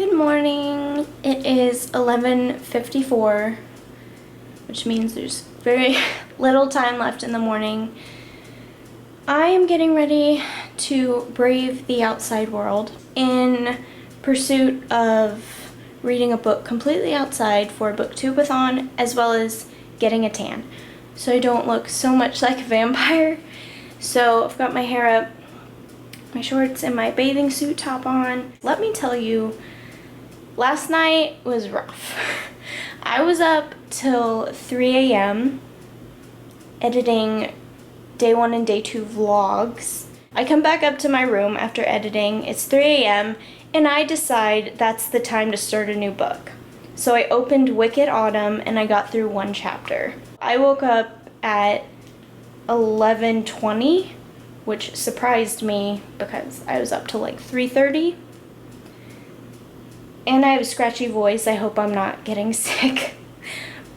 Good morning. It is 11:54, which means there's very little time left in the morning. I am getting ready to brave the outside world in pursuit of reading a book completely outside for BookTube-A-Thon, as well as getting a tan, so I don't look so much like a vampire. So I've got my hair up, my shorts, and my bathing suit top on. Let me tell you, last night was rough. I was up till 3 a.m. editing day 1 and day 2 vlogs. I come back up to my room after editing. It's 3 a.m. and I decide that's the time to start a new book. So I opened Wicked Autumn and I got through 1 chapter. I woke up at 11:20, which surprised me because I was up till like 3:30. And I have a scratchy voice. I hope I'm not getting sick.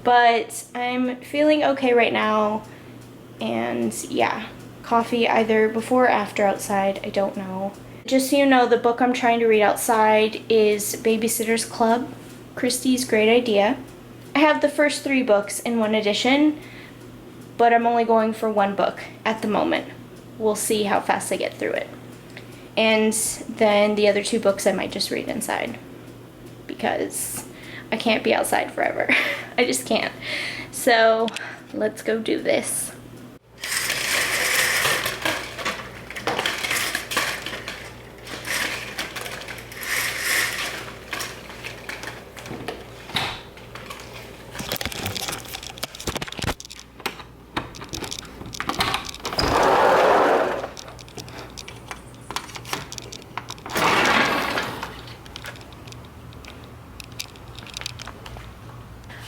But I'm feeling okay right now. And yeah, coffee either before or after outside, I don't know. Just so you know, the book I'm trying to read outside is Babysitter's Club, Christie's Great Idea. I have the first 3 books in 1 edition, but I'm only going for 1 book at the moment. We'll see how fast I get through it. And then the other 2 books I might just read inside, because I can't be outside forever. I just can't. So let's go do this.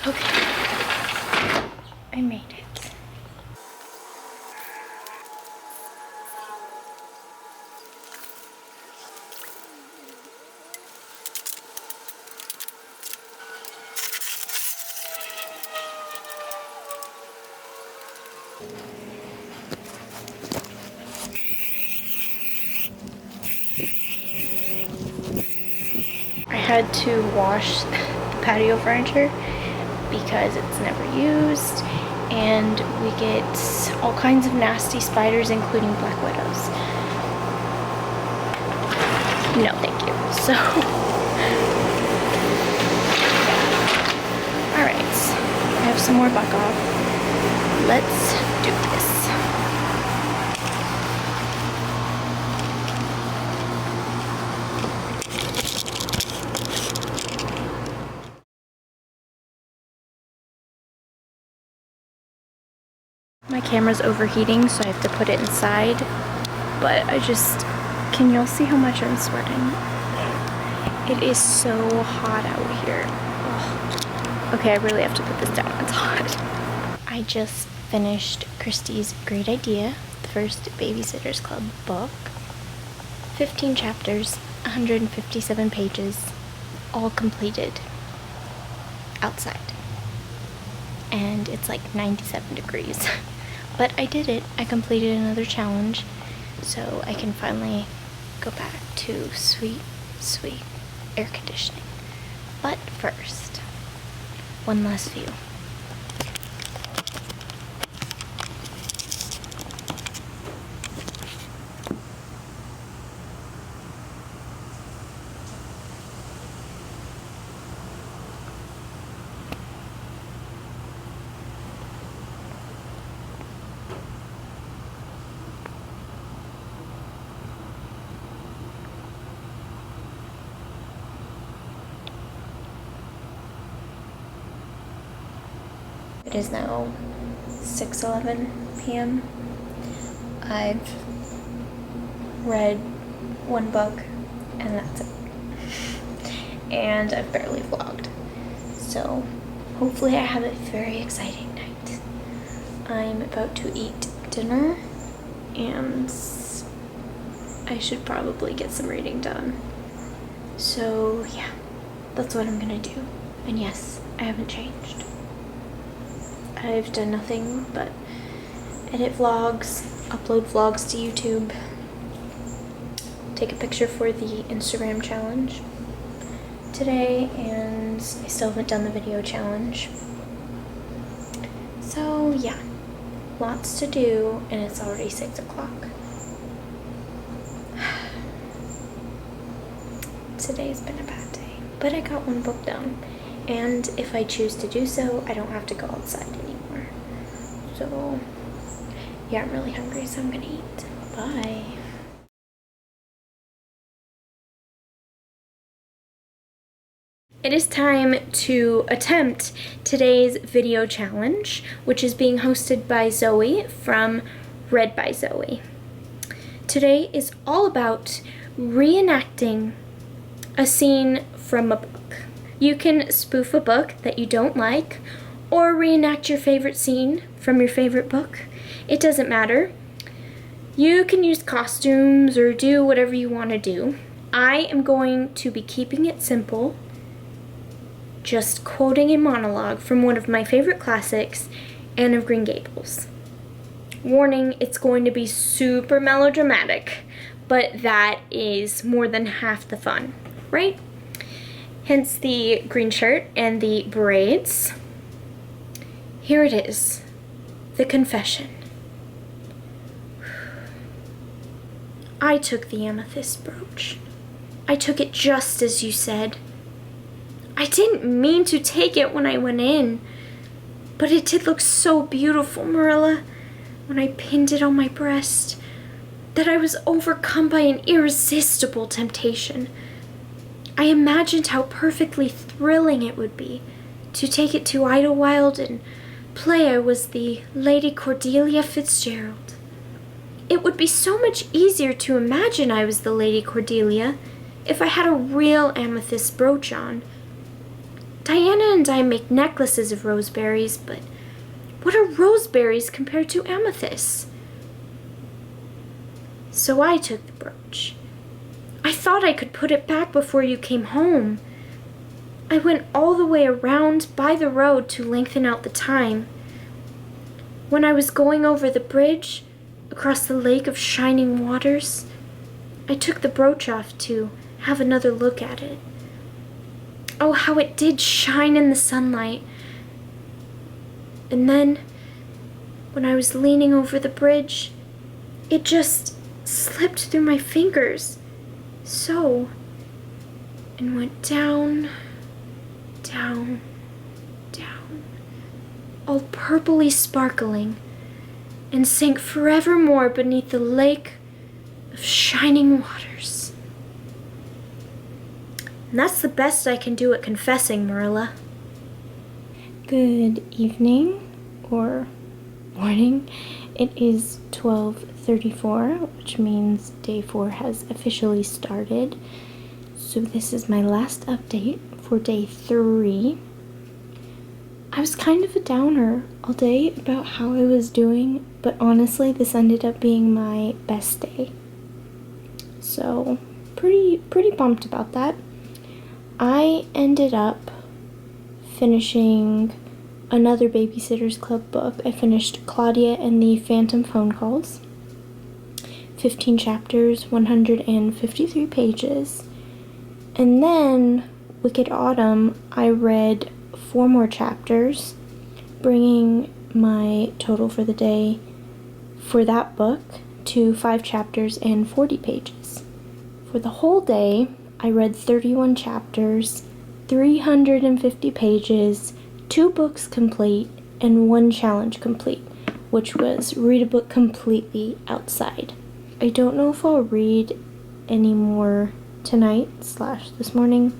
Okay, I made it. I had to wash the patio furniture because it's never used, and we get all kinds of nasty spiders, including black widows. No, thank you. So, alright, I have some more buck off. Let's do this. My camera's overheating, so I have to put it inside, but can y'all see how much I'm sweating? It is so hot out here. Ugh. Okay, I really have to put this down, it's hot. I just finished Christie's Great Idea, the first Babysitter's Club book. 15 chapters, 157 pages, all completed outside. And it's like 97 degrees. But I did it. I completed another challenge, so I can finally go back to sweet, sweet air conditioning. But first, one last view. It is now 6:11 p.m. I've read 1 book and that's it. And I've barely vlogged. So hopefully I have a very exciting night. I'm about to eat dinner and I should probably get some reading done. So yeah, that's what I'm gonna do. And yes, I haven't changed. I've done nothing but edit vlogs, upload vlogs to YouTube, take a picture for the Instagram challenge, today, and I still haven't done the video challenge. So yeah, lots to do, and it's already 6 o'clock. Today's been a bad day, but I got one book done, and if I choose to do so, I don't have to go outside anymore. So yeah, I'm really hungry, so I'm gonna eat. Bye. It is time to attempt today's video challenge, which is being hosted by Zoe from Read by Zoe. Today is all about reenacting a scene from a book. You can spoof a book that you don't like, or reenact your favorite scene from your favorite book. It doesn't matter. You can use costumes or do whatever you want to do. I am going to be keeping it simple, just quoting a monologue from one of my favorite classics, Anne of Green Gables. Warning, it's going to be super melodramatic, but that is more than half the fun, right? Hence the green shirt and the braids. Here it is, the confession. I took the amethyst brooch. I took it just as you said. I didn't mean to take it when I went in, but it did look so beautiful, Marilla, when I pinned it on my breast, that I was overcome by an irresistible temptation. I imagined how perfectly thrilling it would be to take it to Idlewild and play I was the Lady Cordelia Fitzgerald. It would be so much easier to imagine I was the Lady Cordelia if I had a real amethyst brooch on. Diana and I make necklaces of roseberries, but what are roseberries compared to amethysts? So I took the brooch. I thought I could put it back before you came home. I went all the way around by the road to lengthen out the time. When I was going over the bridge, across the lake of shining waters, I took the brooch off to have another look at it. Oh, how it did shine in the sunlight. And then, when I was leaning over the bridge, it just slipped through my fingers, so, and went down, down, down, all purpley sparkling, and sank forevermore beneath the lake of shining waters. And that's the best I can do at confessing, Marilla. Good evening, or morning. It is 12:34, which means day 4 has officially started. So this is my last update for day 3. I was kind of a downer all day about how I was doing, but honestly, this ended up being my best day. So, pretty pumped about that. I ended up finishing another Babysitter's Club book. I finished Claudia and the Phantom Phone Calls. 15 chapters, 153 pages. And then, Wicked Autumn, I read 4 more chapters, bringing my total for the day for that book to 5 chapters and 40 pages. For the whole day, I read 31 chapters, 350 pages, 2 books complete, and 1 challenge complete, which was read a book completely outside. I don't know if I'll read any more tonight / this morning.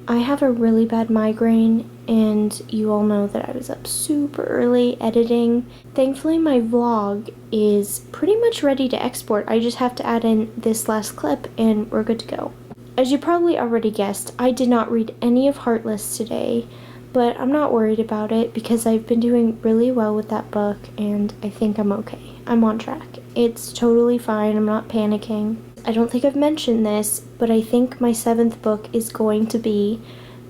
I have a really bad migraine, and you all know that I was up super early editing. Thankfully, my vlog is pretty much ready to export. I just have to add in this last clip, and we're good to go. As you probably already guessed, I did not read any of Heartless today, but I'm not worried about it because I've been doing really well with that book, and I think I'm okay. I'm on track. It's totally fine. I'm not panicking. I don't think I've mentioned this, but I think my 7th book is going to be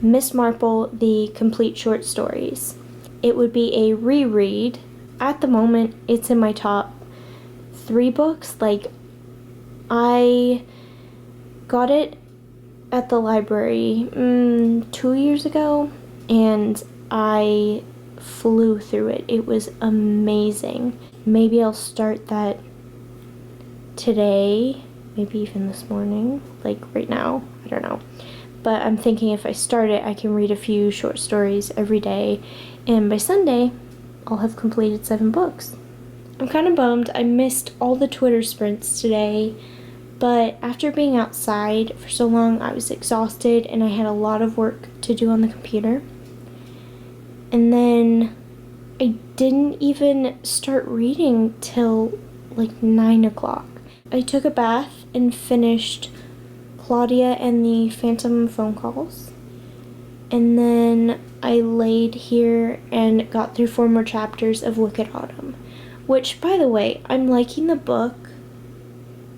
Miss Marple, the Complete Short Stories. It would be a reread. At the moment, it's in my top 3 books. Like, I got it at the library 2 years ago, and I flew through it. It was amazing. Maybe I'll start that today, maybe even this morning, like right now, I don't know. But I'm thinking if I start it, I can read a few short stories every day, and by Sunday, I'll have completed 7 books. I'm kind of bummed. I missed all the Twitter sprints today, but after being outside for so long, I was exhausted and I had a lot of work to do on the computer. And then I didn't even start reading till like 9 o'clock. I took a bath and finished Claudia and the Phantom phone calls. And then I laid here and got through 4 more chapters of Wicked Autumn. Which, by the way, I'm liking the book,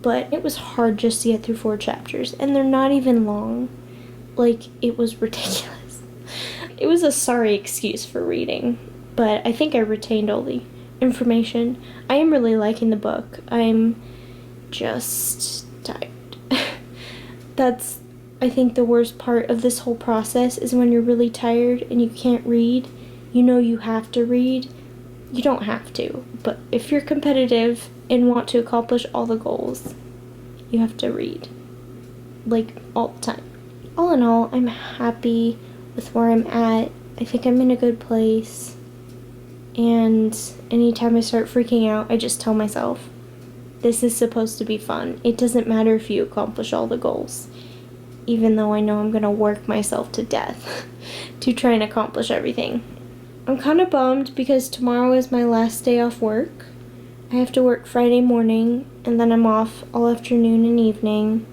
but it was hard just to get through 4 chapters, and they're not even long. Like, it was ridiculous. It was a sorry excuse for reading, but I think I retained all the information. I am really liking the book. I'm just tired. That's, I think, the worst part of this whole process is when you're really tired and you can't read. You know you have to read. You don't have to, but if you're competitive and want to accomplish all the goals, you have to read, like, all the time. All in all, I'm happy with where I'm at. I think I'm in a good place, and anytime I start freaking out, I just tell myself, this is supposed to be fun. It doesn't matter if you accomplish all the goals, even though I know I'm gonna work myself to death to try and accomplish everything. I'm kind of bummed because tomorrow is my last day off work. I have to work Friday morning, and then I'm off all afternoon and evening.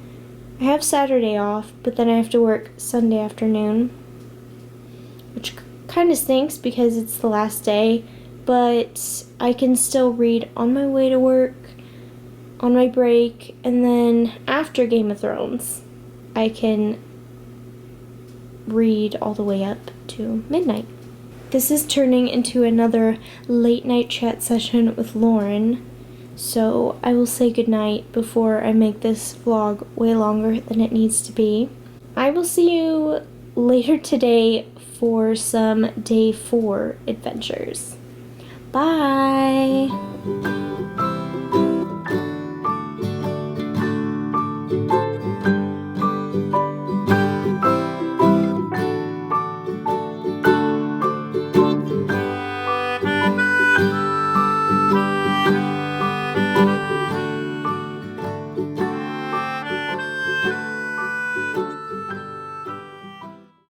I have Saturday off, but then I have to work Sunday afternoon, which kind of stinks because it's the last day, but I can still read on my way to work, on my break, and then after Game of Thrones, I can read all the way up to midnight. This is turning into another late night chat session with Lauren, so I will say goodnight before I make this vlog way longer than it needs to be. I will see you later today for some day 4 adventures. Bye!